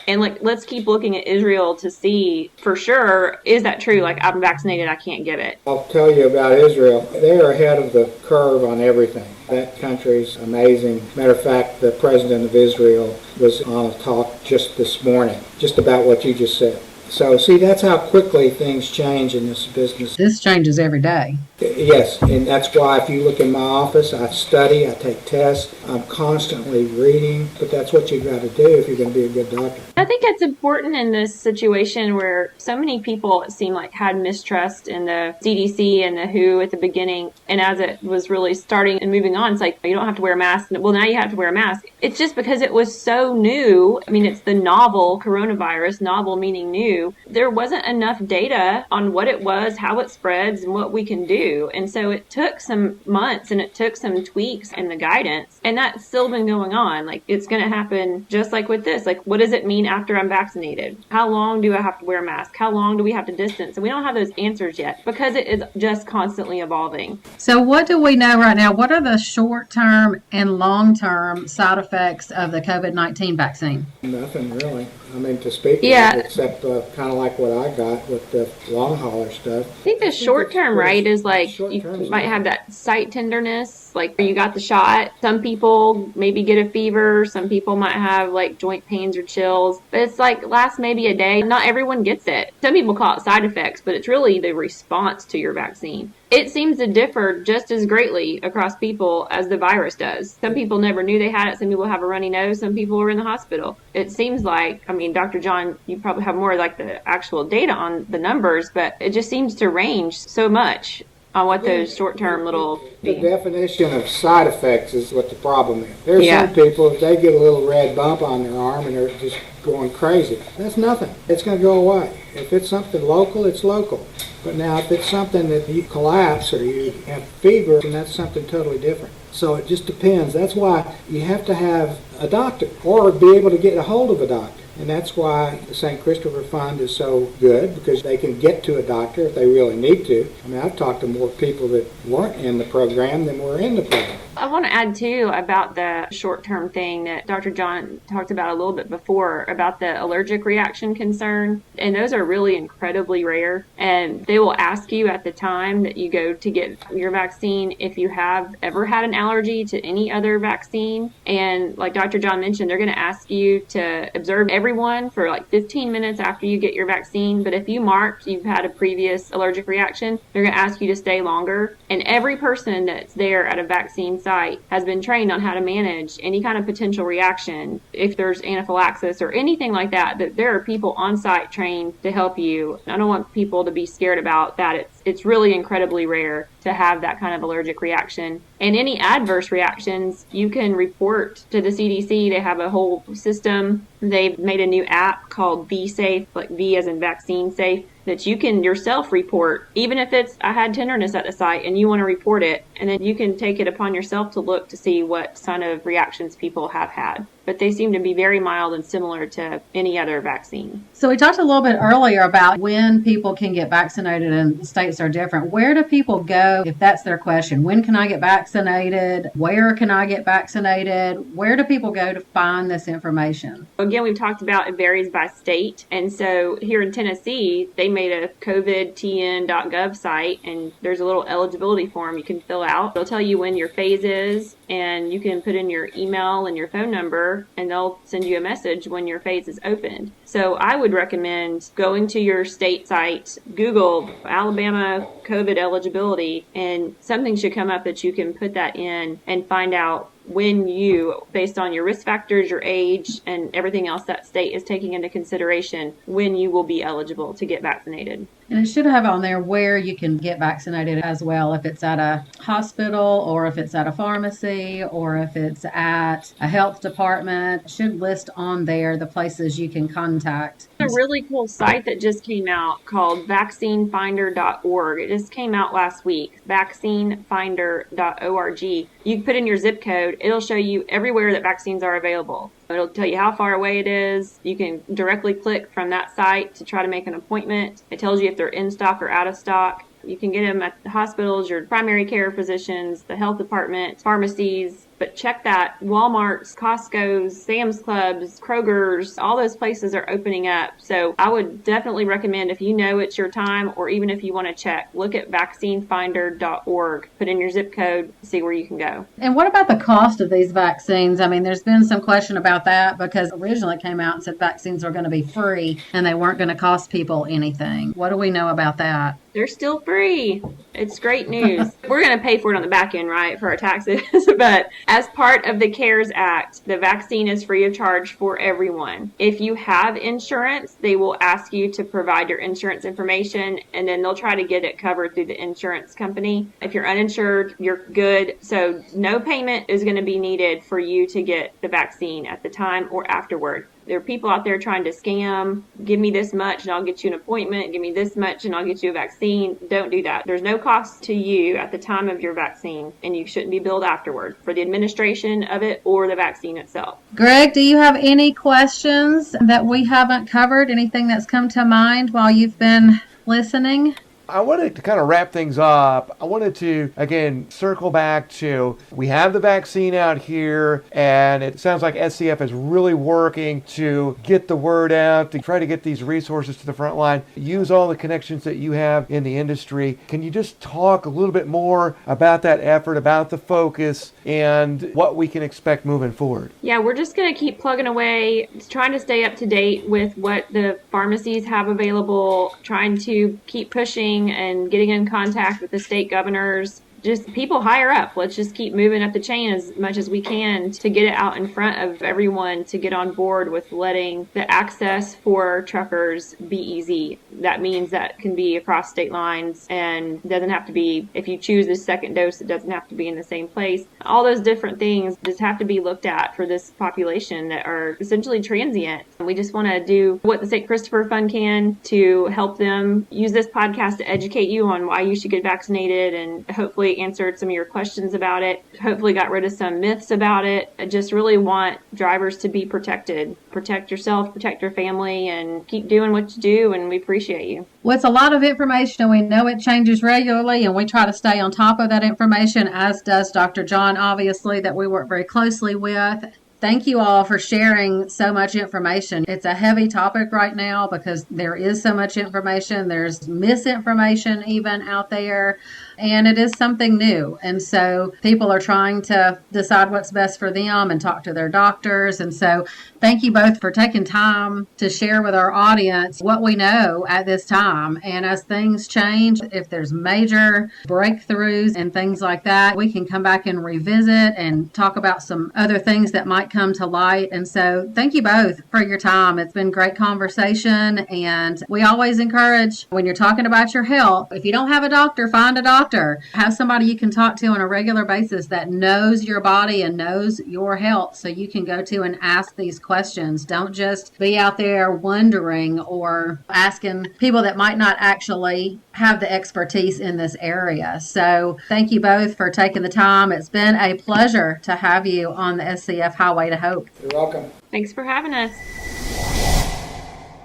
And like, let's keep looking at Israel to see for sure, is that true? Like, I'm vaccinated, I can't get it. I'll tell you about Israel. They're ahead of the curve on everything. That country's amazing. Matter of fact, the president of Israel was on a talk just this morning, just about what you just said. So, see, that's how quickly things change in this business. This changes every day. Yes, and that's why if you look in my office, I study, I take tests, I'm constantly reading, but that's what you've got to do if you're going to be a good doctor. I think it's important in this situation where so many people, it seemed like, had mistrust in the CDC and the WHO at the beginning. And as it was really starting and moving on, it's like, you don't have to wear a mask. Well, now you have to wear a mask. It's just because it was so new. I mean, it's the novel coronavirus, novel meaning new. There wasn't enough data on what it was, how it spreads, and what we can do. And so it took some months and it took some tweaks in the guidance. And that's still been going on. Like, it's going to happen just like with this. Like, what does it mean after I'm vaccinated? How long do I have to wear a mask? How long do we have to distance? And we don't have those answers yet because it is just constantly evolving. So what do we know right now? What are the short-term and long-term side effects of the COVID-19 vaccine? Nothing really. I mean, to speak of, except kind of like what I got with the long hauler stuff. I think the short term, right, is like you might have that site tenderness, like you got the shot. Some people maybe get a fever. Some people might have like joint pains or chills. But it's like lasts maybe a day. Not everyone gets it. Some people call it side effects, but it's really the response to your vaccine. It seems to differ just as greatly across people as the virus does. Some people never knew they had it. Some people have a runny nose. Some people are in the hospital. It seems like, I mean, Dr. John, you probably have more like the actual data on the numbers, but it just seems to range so much on what those short-term little... The definition of side effects is what the problem is. There's some people, if they get a little red bump on their arm and they're just going crazy, that's nothing. It's going to go away. If it's something local, it's local. But now if it's something that you collapse or you have fever, then that's something totally different. So it just depends. That's why you have to have a doctor or be able to get a hold of a doctor. And that's why the St. Christopher Fund is so good, because they can get to a doctor if they really need to. I mean, I've talked to more people that weren't in the program than were in the program. I want to add, too, about the short-term thing that Dr. John talked about a little bit before, about the allergic reaction concern. And those are really incredibly rare. And they will ask you at the time that you go to get your vaccine if you have ever had an allergy to any other vaccine. And like Dr. John mentioned, they're going to ask you to observe everyone for like 15 minutes after you get your vaccine. But if you marked you've had a previous allergic reaction, they're going to ask you to stay longer. And every person that's there at a vaccine site has been trained on how to manage any kind of potential reaction. If there's anaphylaxis or anything like that, that there are people on site trained to help you. I don't want people to be scared about that. It's really incredibly rare to have that kind of allergic reaction. And any adverse reactions, you can report to the CDC. They have a whole system. They've made a new app called V Safe, like V as in vaccine safe, that you can yourself report, even if it's, I had tenderness at the site and you want to report it, and then you can take it upon yourself to look to see what kind of reactions people have had. But they seem to be very mild and similar to any other vaccine. So we talked a little bit earlier about when people can get vaccinated, and states are different. Where do people go if that's their question? When can I get vaccinated? Where can I get vaccinated? Where do people go to find this information? Again, we've talked about it varies by state. And so here in Tennessee, they made a covidtn.gov site, and there's a little eligibility form you can fill out. They'll tell you when your phase is, and you can put in your email and your phone number, and they'll send you a message when your phase is opened. So I would recommend going to your state site, Google Alabama COVID eligibility, and something should come up that you can put that in and find out when you, based on your risk factors, your age, and everything else that state is taking into consideration, when you will be eligible to get vaccinated. And it should have on there where you can get vaccinated as well, if it's at a hospital or if it's at a pharmacy or if it's at a health department. It should list on there the places you can contact. A really cool site that just came out called vaccinefinder.org. It just came out last week, vaccinefinder.org. You can put in your zip code. It'll show you everywhere that vaccines are available. It'll tell you how far away it is. You can directly click from that site to try to make an appointment. It tells you if they're in stock or out of stock. You can get them at the hospitals, your primary care physicians, the health department, pharmacies. But check that. Walmart's, Costco's, Sam's Clubs, Kroger's, all those places are opening up. So I would definitely recommend, if you know it's your time, or even if you want to check, look at vaccinefinder.org. Put in your zip code, see where you can go. And what about the cost of these vaccines? I mean, there's been some question about that, because originally it came out and said vaccines were going to be free and they weren't going to cost people anything. What do we know about that? They're still free. It's great news. We're going to pay for it on the back end, right, for our taxes. But As part of the CARES Act, the vaccine is free of charge for everyone. If you have insurance, they will ask you to provide your insurance information, and then they'll try to get it covered through the insurance company. If you're uninsured, you're good. So no payment is going to be needed for you to get the vaccine at the time or afterward. There are people out there trying to scam. Give me this much and I'll get you an appointment. Give me this much and I'll get you a vaccine. Don't do that. There's no cost to you at the time of your vaccine, and you shouldn't be billed afterward for the administration of it or the vaccine itself. Greg, do you have any questions that we haven't covered? Anything that's come to mind while you've been listening? I wanted to kind of wrap things up. I wanted to, again, circle back to, we have the vaccine out here, and it sounds like SCF is really working to get the word out, to try to get these resources to the front line, use all the connections that you have in the industry. Can you just talk a little bit more about that effort, about the focus, and what we can expect moving forward? Yeah, we're just going to keep plugging away, trying to stay up to date with what the pharmacies have available, trying to keep pushing and getting in contact with the state governors, just people higher up. Let's just keep moving up the chain as much as we can to get it out in front of everyone, to get on board with letting the access for truckers be easy. That means that can be across state lines, and doesn't have to be, if you choose the second dose, it doesn't have to be in the same place. All those different things just have to be looked at for this population that are essentially transient. We just want to do what the St. Christopher Fund can to help them. Use this podcast to educate you on why you should get vaccinated, and hopefully answered some of your questions about it, hopefully got rid of some myths about it. I just really want drivers to be protected. Protect yourself, protect your family, and keep doing what you do, and we appreciate you. Well, it's a lot of information, and we know it changes regularly, and we try to stay on top of that information, as does Dr. John, obviously, that we work very closely with. Thank you all for sharing so much information. It's a heavy topic right now because there is so much information. There's misinformation even out there, and it is something new. And so people are trying to decide what's best for them and talk to their doctors. And so thank you both for taking time to share with our audience what we know at this time. And as things change, if there's major breakthroughs and things like that, we can come back and revisit and talk about some other things that might come to light. And so thank you both for your time. It's been great conversation, and we always encourage, when you're talking about your health, if you don't have a doctor, find a doctor. Have somebody you can talk to on a regular basis that knows your body and knows your health, so you can go to and ask these questions. Don't just be out there wondering or asking people that might not actually have the expertise in this area. So thank you both for taking the time. It's been a pleasure to have you on the SCF Highway to Hope. You're welcome. Thanks for having us.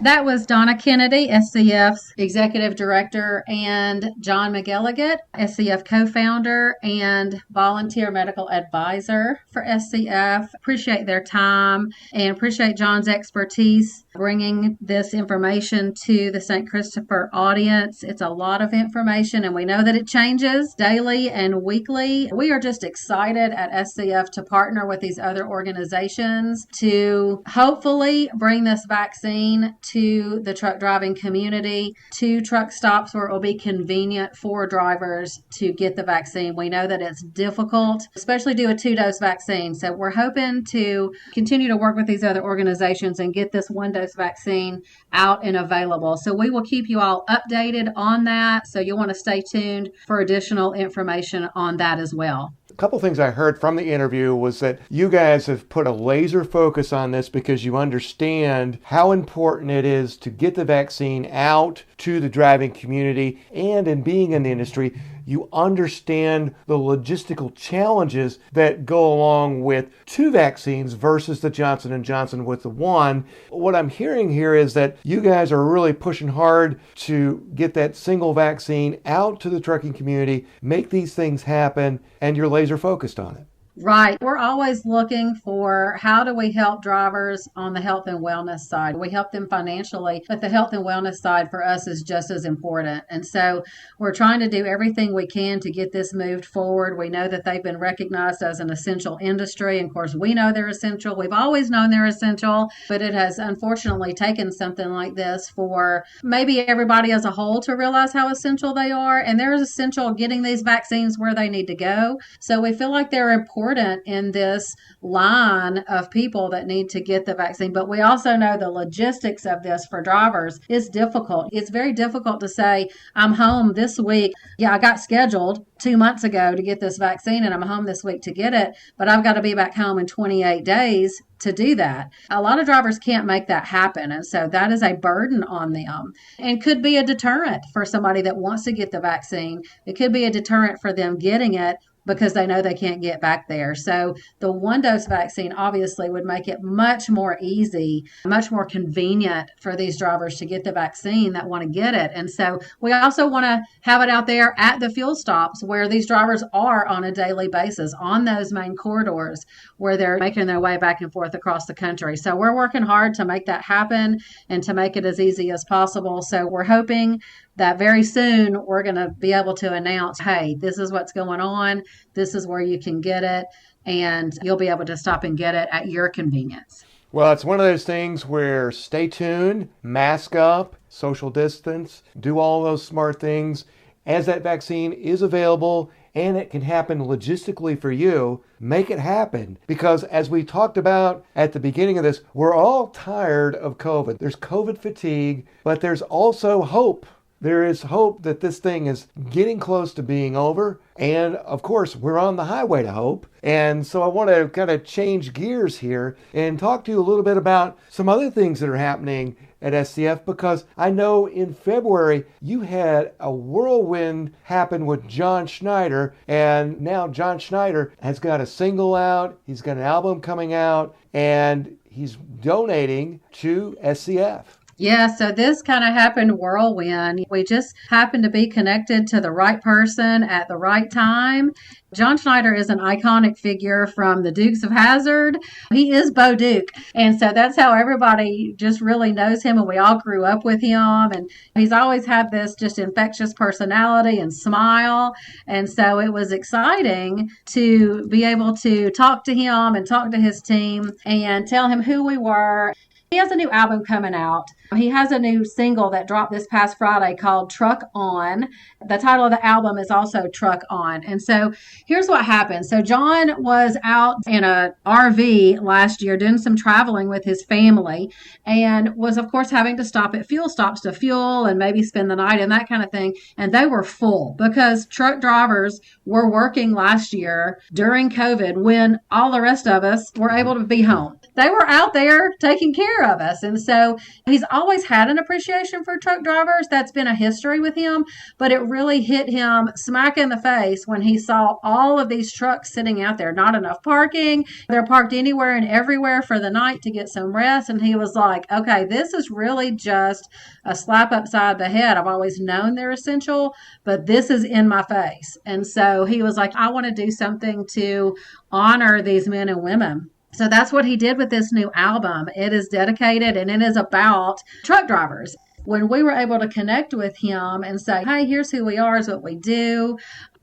That was Donna Kennedy, SCF's Executive Director, and John McElligott, SCF Co-Founder and Volunteer Medical Advisor for SCF. Appreciate their time and appreciate John's expertise bringing this information to the St. Christopher audience. It's a lot of information, and we know that it changes daily and weekly. We are just excited at SCF to partner with these other organizations to hopefully bring this vaccine to the truck driving community, to truck stops where it will be convenient for drivers to get the vaccine. We know that it's difficult, especially do a 2-dose vaccine. So we're hoping to continue to work with these other organizations and get this 1-dose vaccine out and available. So we will keep you all updated on that. So you'll want to stay tuned for additional information on that as well. A couple things I heard from the interview was that you guys have put a laser focus on this because you understand how important it is to get the vaccine out to the driving community, and in being in the industry, you understand the logistical challenges that go along with 2 vaccines versus the Johnson & Johnson with the 1. What I'm hearing here is that you guys are really pushing hard to get that single vaccine out to the trucking community, make these things happen, and you're laser focused on it. Right. We're always looking for how do we help drivers on the health and wellness side. We help them financially, but the health and wellness side for us is just as important. And so we're trying to do everything we can to get this moved forward. We know that they've been recognized as an essential industry. And of course, we know they're essential. We've always known they're essential, but it has unfortunately taken something like this for maybe everybody as a whole to realize how essential they are. And they're essential getting these vaccines where they need to go. So we feel like they're important important in this line of people that need to get the vaccine. But we also know the logistics of this for drivers is difficult. It's very difficult to say, I'm home this week. Yeah, I got scheduled 2 months ago to get this vaccine and I'm home this week to get it, but I've got to be back home in 28 days to do that. A lot of drivers can't make that happen. And so that is a burden on them and could be a deterrent for somebody that wants to get the vaccine. It could be a deterrent for them getting it because they know they can't get back there. So the one-dose vaccine obviously would make it much more easy, much more convenient for these drivers to get the vaccine that want to get it. And so we also want to have it out there at the fuel stops where these drivers are on a daily basis, on those main corridors where they're making their way back and forth across the country. So we're working hard to make that happen and to make it as easy as possible. So we're hoping that very soon we're going to be able to announce, hey, this is what's going on. This is where you can get it, and you'll be able to stop and get it at your convenience. Well, it's one of those things where stay tuned, mask up, social distance, do all those smart things. As that vaccine is available and it can happen logistically for you, make it happen. Because as we talked about at the beginning of this, we're all tired of COVID. There's COVID fatigue, but there's also hope. There is hope that this thing is getting close to being over. And of course, we're on the highway to hope. And so I want to kind of change gears here and talk to you a little bit about some other things that are happening at SCF, because I know in February you had a whirlwind happen with John Schneider, and now John Schneider has got a single out, he's got an album coming out, and he's donating to SCF. Yeah, so this kind of happened whirlwind. We just happened to be connected to the right person at the right time. John Schneider is an iconic figure from the Dukes of Hazzard. He is Bo Duke. And so that's how everybody just really knows him. And we all grew up with him. And he's always had this just infectious personality and smile. And so it was exciting to be able to talk to him and talk to his team and tell him who we were. He has a new album coming out. He has a new single that dropped this past Friday called Truck On. The title of the album is also Truck On. And so here's what happened. So John was out in a RV last year doing some traveling with his family and was, of course, having to stop at fuel stops to fuel and maybe spend the night and that kind of thing. And they were full because truck drivers were working last year during COVID when all the rest of us were able to be home. They were out there taking care of us. And so he's always had an appreciation for truck drivers. That's been a history with him, but it really hit him smack in the face when he saw all of these trucks sitting out there, not enough parking. They're parked anywhere and everywhere for the night to get some rest. And he was like, okay, this is really just a slap upside the head. I've always known they're essential, but this is in my face. And so he was like, I want to do something to honor these men and women. So that's what he did with this new album. It is dedicated and it is about truck drivers. When we were able to connect with him and say, hey, here's who we are, is what we do.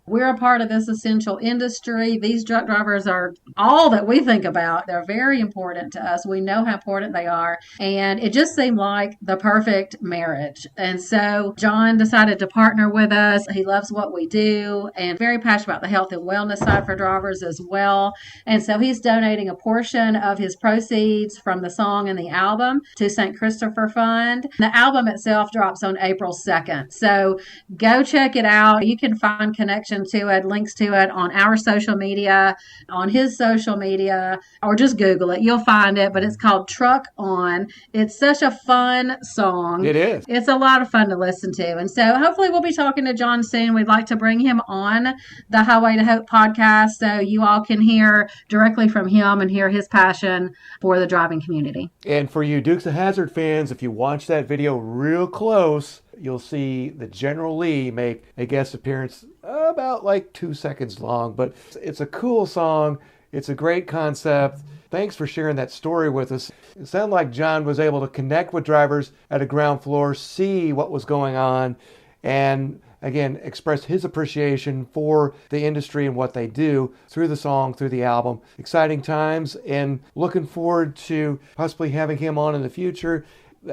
We're a part of this essential industry. These truck drivers are all that we think about. They're very important to us. We know how important they are. And it just seemed like the perfect marriage. And so John decided to partner with us. He loves what we do and very passionate about the health and wellness side for drivers as well. And so he's donating a portion of his proceeds from the song and the album to St. Christopher Fund. The album itself drops on April 2nd. So go check it out. You can find connections to it, links to it on our social media, on his social media, or just Google it. You'll find it, but it's called Truck On. It's such a fun song. It is. It's a lot of fun to listen to. And so hopefully we'll be talking to John soon. We'd like to bring him on the Highway to Hope podcast so you all can hear directly from him and hear his passion for the driving community. And for you Dukes of Hazzard fans, if you watch that video real close, you'll see the General Lee make a guest appearance about like 2 seconds long, but it's a cool song. It's a great concept. Thanks for sharing that story with us. It sounded like John was able to connect with drivers at a ground floor, see what was going on, and again, express his appreciation for the industry and what they do through the song, through the album. Exciting times, and looking forward to possibly having him on in the future.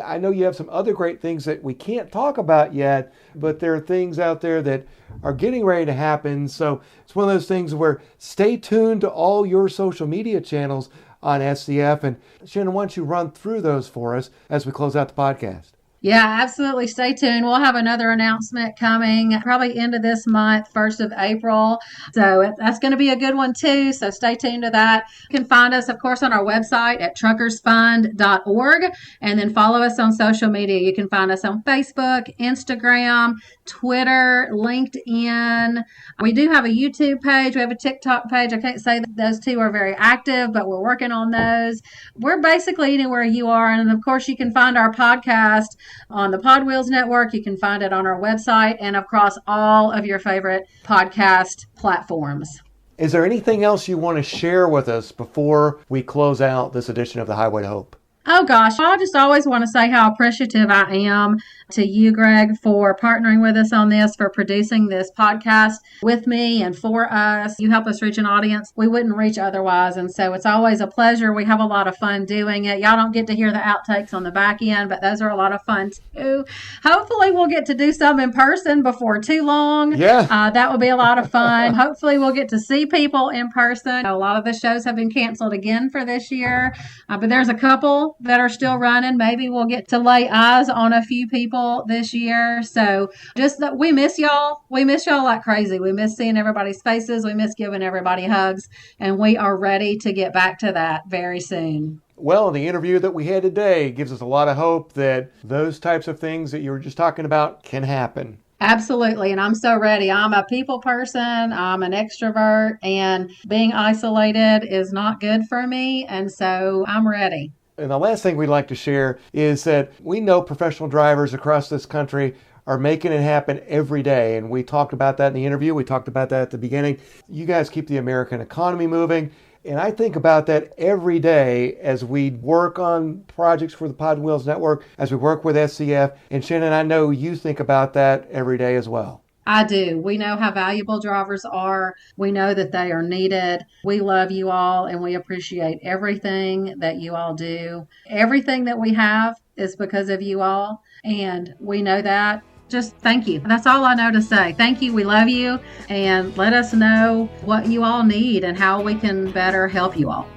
I know you have some other great things that we can't talk about yet, but there are things out there that are getting ready to happen. So it's one of those things where stay tuned to all your social media channels on SCF. And Shannon, why don't you run through those for us as we close out the podcast? Yeah, absolutely. Stay tuned. We'll have another announcement coming probably end of this month, 1st of April. So that's going to be a good one too. So stay tuned to that. You can find us, of course, on our website at truckersfund.org, and then follow us on social media. You can find us on Facebook, Instagram, Twitter, LinkedIn. We do have a YouTube page. We have a TikTok page. I can't say that those two are very active, but we're working on those. We're basically anywhere you are. And of course, you can find our podcast on the Pod Wheels Network. You can find it on our website and across all of your favorite podcast platforms. Is there anything else you want to share with us before we close out this edition of the Highway to Hope? Oh gosh, I just always want to say how appreciative I am to you, Greg, for partnering with us on this, for producing this podcast with me and for us. You help us reach an audience we wouldn't reach otherwise. And so it's always a pleasure. We have a lot of fun doing it. Y'all don't get to hear the outtakes on the back end, but those are a lot of fun too. Hopefully we'll get to do some in person before too long. Yeah. That will be a lot of fun. Hopefully we'll get to see people in person. A lot of the shows have been canceled again for this year, but there's a couple that are still running. Maybe we'll get to lay eyes on a few people this year. So just that we miss y'all. We miss y'all like crazy. We miss seeing everybody's faces. We miss giving everybody hugs. And we are ready to get back to that very soon. Well, the interview that we had today gives us a lot of hope that those types of things that you were just talking about can happen. Absolutely. And I'm so ready. I'm a people person. I'm an extrovert, and being isolated is not good for me. And so I'm ready. And the last thing we'd like to share is that we know professional drivers across this country are making it happen every day. And we talked about that in the interview. We talked about that at the beginning. You guys keep the American economy moving. And I think about that every day as we work on projects for the Pod Wheels Network, as we work with SCF. And Shannon, I know you think about that every day as well. I do. We know how valuable drivers are. We know that they are needed. We love you all, and we appreciate everything that you all do. Everything that we have is because of you all, and we know that. Just thank you. That's all I know to say. Thank you. We love you, and let us know what you all need and how we can better help you all.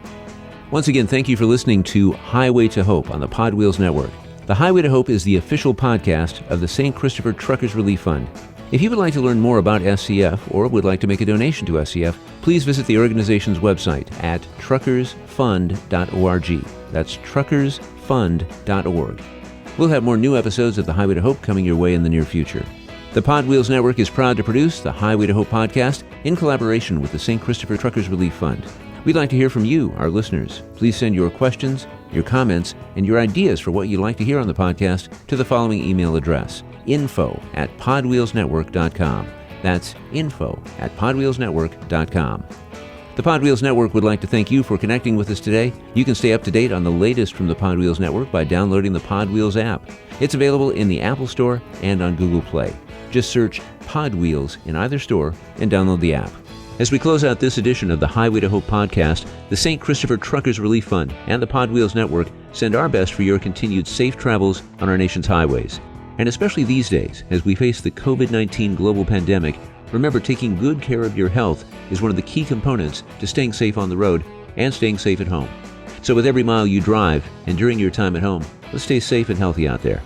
Once again, thank you for listening to Highway to Hope on the Pod Wheels Network. The Highway to Hope is the official podcast of the St. Christopher Truckers Relief Fund. If you would like to learn more about SCF or would like to make a donation to SCF, please visit the organization's website at truckersfund.org. That's truckersfund.org. We'll have more new episodes of the Highway to Hope coming your way in the near future. The Pod Wheels Network is proud to produce the Highway to Hope podcast in collaboration with the St. Christopher Truckers Relief Fund. We'd like to hear from you, our listeners. Please send your questions, your comments, and your ideas for what you'd like to hear on the podcast to the following email address: info@podwheelsnetwork.com. That's info@podwheelsnetwork.com. The Pod Wheels Network would like to thank you for connecting with us today. You can stay up to date on the latest from the Pod Wheels Network by downloading the Pod Wheels app. It's available in the Apple Store and on Google Play. Just search Pod Wheels in either store and download the app. As we close out this edition of the Highway to Hope podcast, the St. Christopher Truckers Relief Fund and the Pod Wheels Network send our best for your continued safe travels on our nation's highways. And especially these days, as we face the COVID-19 global pandemic, remember taking good care of your health is one of the key components to staying safe on the road and staying safe at home. So with every mile you drive and during your time at home, let's stay safe and healthy out there.